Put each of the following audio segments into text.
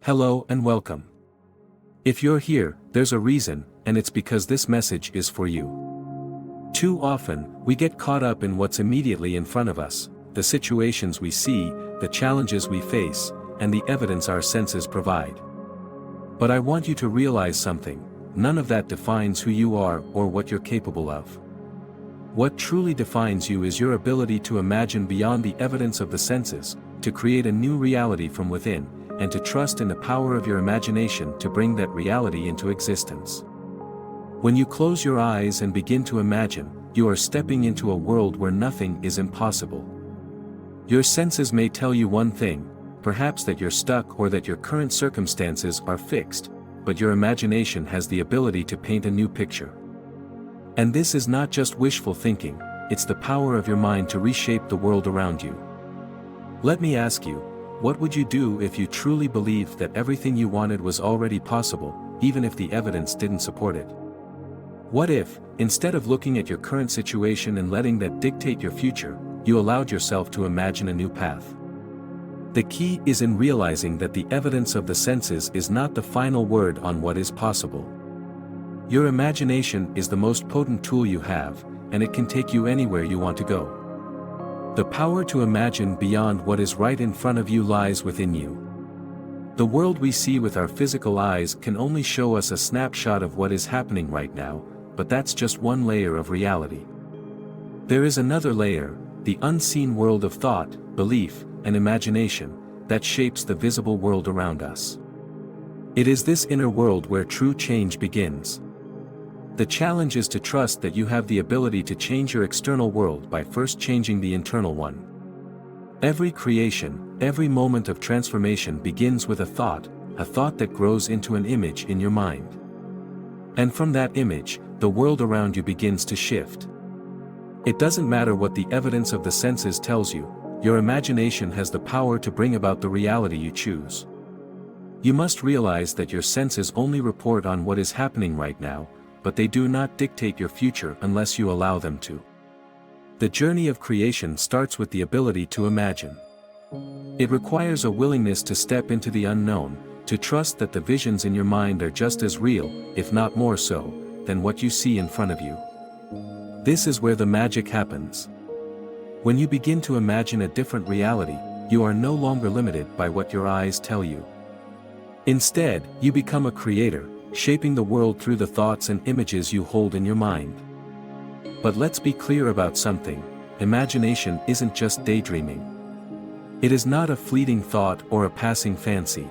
Hello and welcome. If you're here, there's a reason, and it's because this message is for you. Too often, we get caught up in what's immediately in front of us, the situations we see, the challenges we face, and the evidence our senses provide. But I want you to realize something: none of that defines who you are or what you're capable of. What truly defines you is your ability to imagine beyond the evidence of the senses, to create a new reality from within, and to trust in the power of your imagination to bring that reality into existence. When you close your eyes and begin to imagine, you are stepping into a world where nothing is impossible. Your senses may tell you one thing, perhaps that you're stuck or that your current circumstances are fixed, but your imagination has the ability to paint a new picture. And this is not just wishful thinking, it's the power of your mind to reshape the world around you. Let me ask you, what would you do if you truly believed that everything you wanted was already possible, even if the evidence didn't support it? What if, instead of looking at your current situation and letting that dictate your future, you allowed yourself to imagine a new path? The key is in realizing that the evidence of the senses is not the final word on what is possible. Your imagination is the most potent tool you have, and it can take you anywhere you want to go. The power to imagine beyond what is right in front of you lies within you. The world we see with our physical eyes can only show us a snapshot of what is happening right now, but that's just one layer of reality. There is another layer, the unseen world of thought, belief, and imagination, that shapes the visible world around us. It is this inner world where true change begins. The challenge is to trust that you have the ability to change your external world by first changing the internal one. Every creation, every moment of transformation begins with a thought that grows into an image in your mind. And from that image, the world around you begins to shift. It doesn't matter what the evidence of the senses tells you, your imagination has the power to bring about the reality you choose. You must realize that your senses only report on what is happening right now, but they do not dictate your future unless you allow them to. The journey of creation starts with the ability to imagine. It requires a willingness to step into the unknown, to trust that the visions in your mind are just as real, if not more so, than what you see in front of you. This is where the magic happens. When you begin to imagine a different reality, you are no longer limited by what your eyes tell you. Instead, you become a creator, shaping the world through the thoughts and images you hold in your mind. But let's be clear about something: imagination isn't just daydreaming. It is not a fleeting thought or a passing fancy.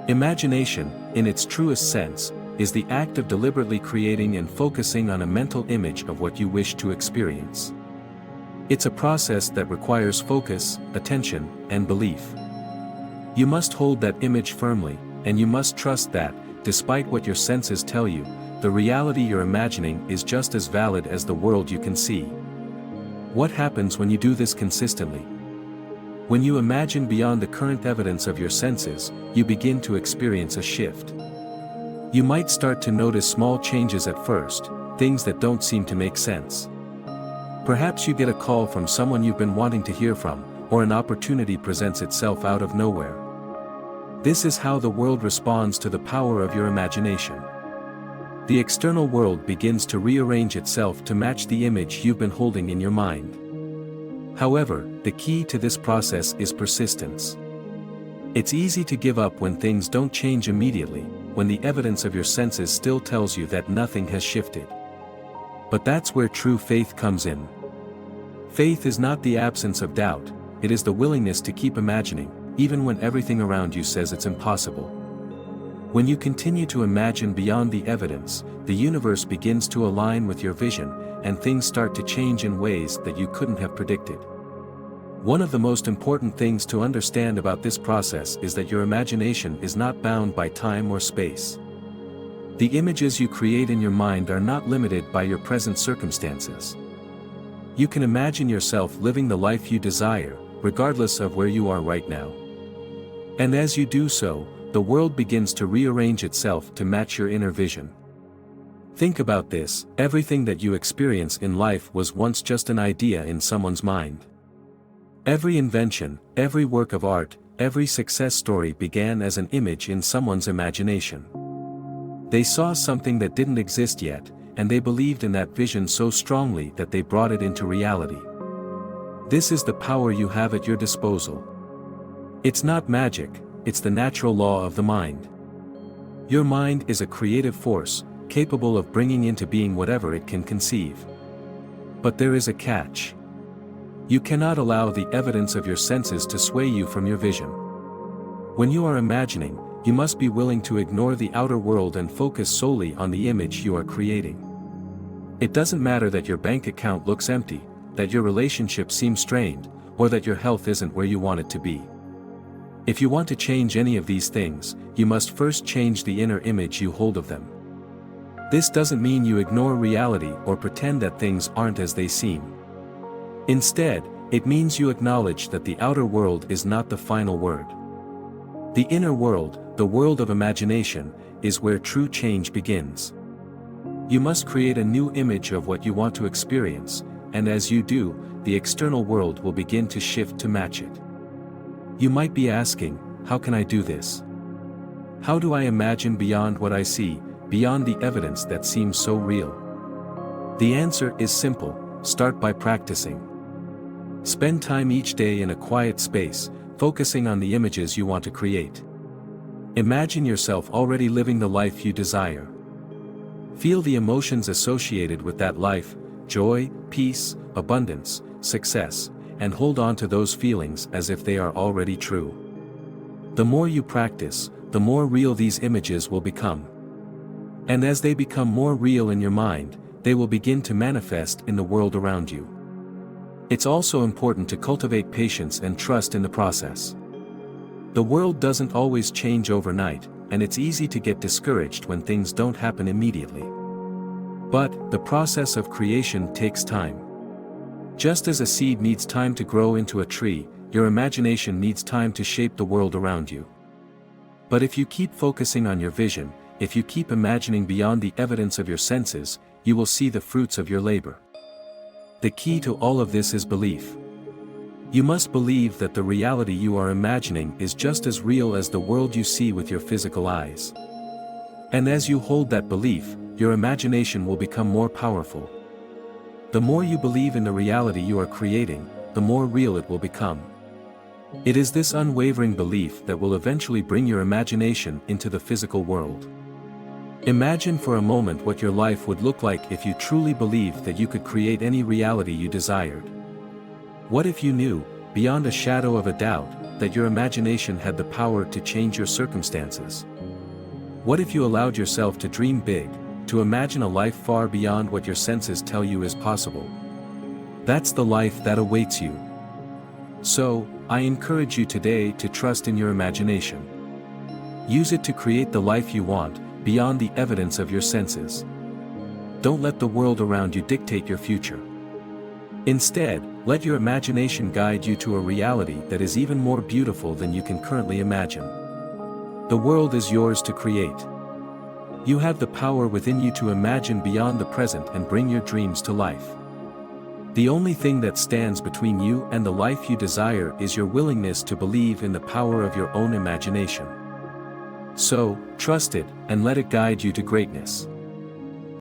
Imagination, in its truest sense, is the act of deliberately creating and focusing on a mental image of what you wish to experience. It's a process that requires focus, attention, and belief. You must hold that image firmly, and you must trust that, despite what your senses tell you, the reality you're imagining is just as valid as the world you can see. What happens when you do this consistently? When you imagine beyond the current evidence of your senses, you begin to experience a shift. You might start to notice small changes at first, things that don't seem to make sense. Perhaps you get a call from someone you've been wanting to hear from, or an opportunity presents itself out of nowhere. This is how the world responds to the power of your imagination. The external world begins to rearrange itself to match the image you've been holding in your mind. However, the key to this process is persistence. It's easy to give up when things don't change immediately, when the evidence of your senses still tells you that nothing has shifted. But that's where true faith comes in. Faith is not the absence of doubt, it is the willingness to keep imagining, even when everything around you says it's impossible. When you continue to imagine beyond the evidence, the universe begins to align with your vision, and things start to change in ways that you couldn't have predicted. One of the most important things to understand about this process is that your imagination is not bound by time or space. The images you create in your mind are not limited by your present circumstances. You can imagine yourself living the life you desire, regardless of where you are right now. And as you do so, the world begins to rearrange itself to match your inner vision. Think about this: everything that you experience in life was once just an idea in someone's mind. Every invention, every work of art, every success story began as an image in someone's imagination. They saw something that didn't exist yet, and they believed in that vision so strongly that they brought it into reality. This is the power you have at your disposal. It's not magic, it's the natural law of the mind. Your mind is a creative force, capable of bringing into being whatever it can conceive. But there is a catch. You cannot allow the evidence of your senses to sway you from your vision. When you are imagining, you must be willing to ignore the outer world and focus solely on the image you are creating. It doesn't matter that your bank account looks empty, that your relationship seems strained, or that your health isn't where you want it to be. If you want to change any of these things, you must first change the inner image you hold of them. This doesn't mean you ignore reality or pretend that things aren't as they seem. Instead, it means you acknowledge that the outer world is not the final word. The inner world, the world of imagination, is where true change begins. You must create a new image of what you want to experience, and as you do, the external world will begin to shift to match it. You might be asking, how can I do this? How do I imagine beyond what I see, beyond the evidence that seems so real? The answer is simple: start by practicing. Spend time each day in a quiet space, focusing on the images you want to create. Imagine yourself already living the life you desire. Feel the emotions associated with that life: joy, peace, abundance, success, and hold on to those feelings as if they are already true. The more you practice, the more real these images will become. And as they become more real in your mind, they will begin to manifest in the world around you. It's also important to cultivate patience and trust in the process. The world doesn't always change overnight, and it's easy to get discouraged when things don't happen immediately. But the process of creation takes time. Just as a seed needs time to grow into a tree, your imagination needs time to shape the world around you. But if you keep focusing on your vision, if you keep imagining beyond the evidence of your senses, you will see the fruits of your labor. The key to all of this is belief. You must believe that the reality you are imagining is just as real as the world you see with your physical eyes. And as you hold that belief, your imagination will become more powerful. The more you believe in the reality you are creating, the more real it will become. It is this unwavering belief that will eventually bring your imagination into the physical world. Imagine for a moment what your life would look like if you truly believed that you could create any reality you desired. What if you knew, beyond a shadow of a doubt, that your imagination had the power to change your circumstances? What if you allowed yourself to dream big, to imagine a life far beyond what your senses tell you is possible? That's the life that awaits you. So, I encourage you today to trust in your imagination. Use it to create the life you want, beyond the evidence of your senses. Don't let the world around you dictate your future. Instead, let your imagination guide you to a reality that is even more beautiful than you can currently imagine. The world is yours to create. You have the power within you to imagine beyond the present and bring your dreams to life. The only thing that stands between you and the life you desire is your willingness to believe in the power of your own imagination. So, trust it, and let it guide you to greatness.